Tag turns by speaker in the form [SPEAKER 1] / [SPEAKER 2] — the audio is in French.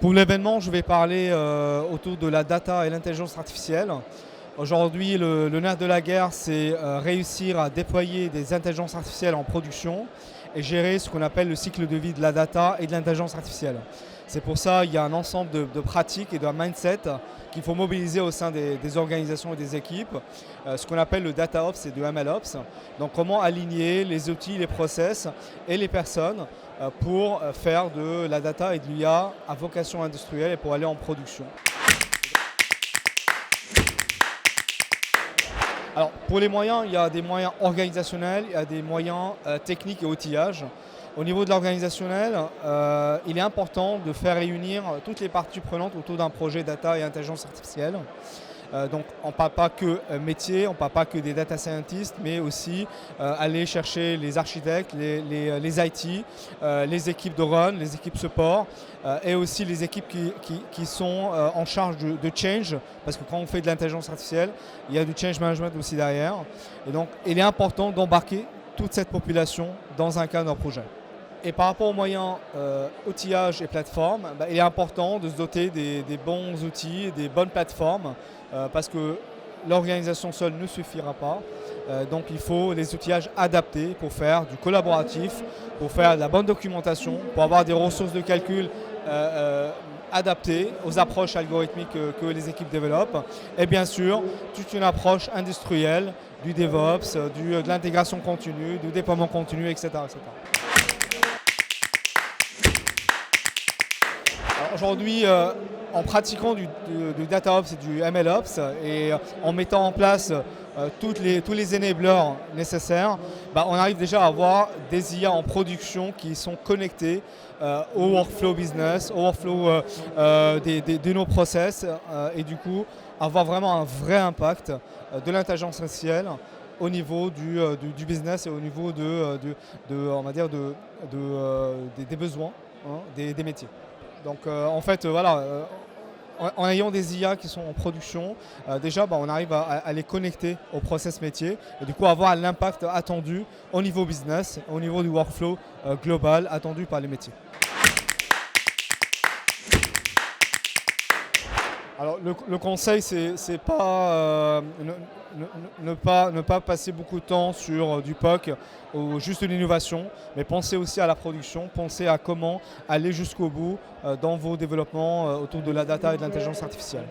[SPEAKER 1] Pour l'événement, je vais parler autour de la data et l'intelligence artificielle. Aujourd'hui, le nerf de la guerre, c'est réussir à déployer des intelligences artificielles en production et gérer ce qu'on appelle le cycle de vie de la data et de l'intelligence artificielle. C'est pour ça qu'il y a un ensemble de pratiques et de mindset qu'il faut mobiliser au sein des organisations et des équipes, ce qu'on appelle le DataOps et le MLOps. Donc comment aligner les outils, les process et les personnes pour faire de la data et de l'IA à vocation industrielle et pour aller en production. Alors, pour les moyens, il y a des moyens organisationnels, il y a des moyens techniques et outillage. Au niveau de l'organisationnel, il est important de faire réunir toutes les parties prenantes autour d'un projet data et intelligence artificielle. Donc on ne parle pas que métier, on ne parle pas que des data scientists, mais aussi aller chercher les architectes, les IT, les équipes de run, les équipes support et aussi les équipes qui sont en charge de change, parce que quand on fait de l'intelligence artificielle, il y a du change management aussi derrière. Et donc il est important d'embarquer toute cette population dans un cadre d'un projet. Et par rapport aux moyens outillage et plateforme, il est important de se doter des bons outils, des bonnes plateformes, parce que l'organisation seule ne suffira pas. Donc il faut des outillages adaptés pour faire du collaboratif, pour faire de la bonne documentation, pour avoir des ressources de calcul adaptées aux approches algorithmiques que les équipes développent. Et bien sûr, toute une approche industrielle du DevOps, de l'intégration continue, du déploiement continu, etc. etc. Aujourd'hui, en pratiquant du DataOps et du MLOps et en mettant en place tous les enablers nécessaires, on arrive déjà à avoir des IA en production qui sont connectés au workflow business, au workflow de nos process et du coup avoir vraiment un vrai impact de l'intelligence artificielle au niveau du business et au niveau on va dire des besoins des métiers. Donc en fait, voilà, en ayant des IA qui sont en production, déjà on arrive à les connecter au process métier et du coup avoir l'impact attendu au niveau business, au niveau du workflow global attendu par les métiers. Alors le conseil, c'est pas ne pas passer beaucoup de temps sur du POC ou juste de l'innovation, mais penser aussi à la production, penser à comment aller jusqu'au bout dans vos développements autour de la data et de l'intelligence artificielle.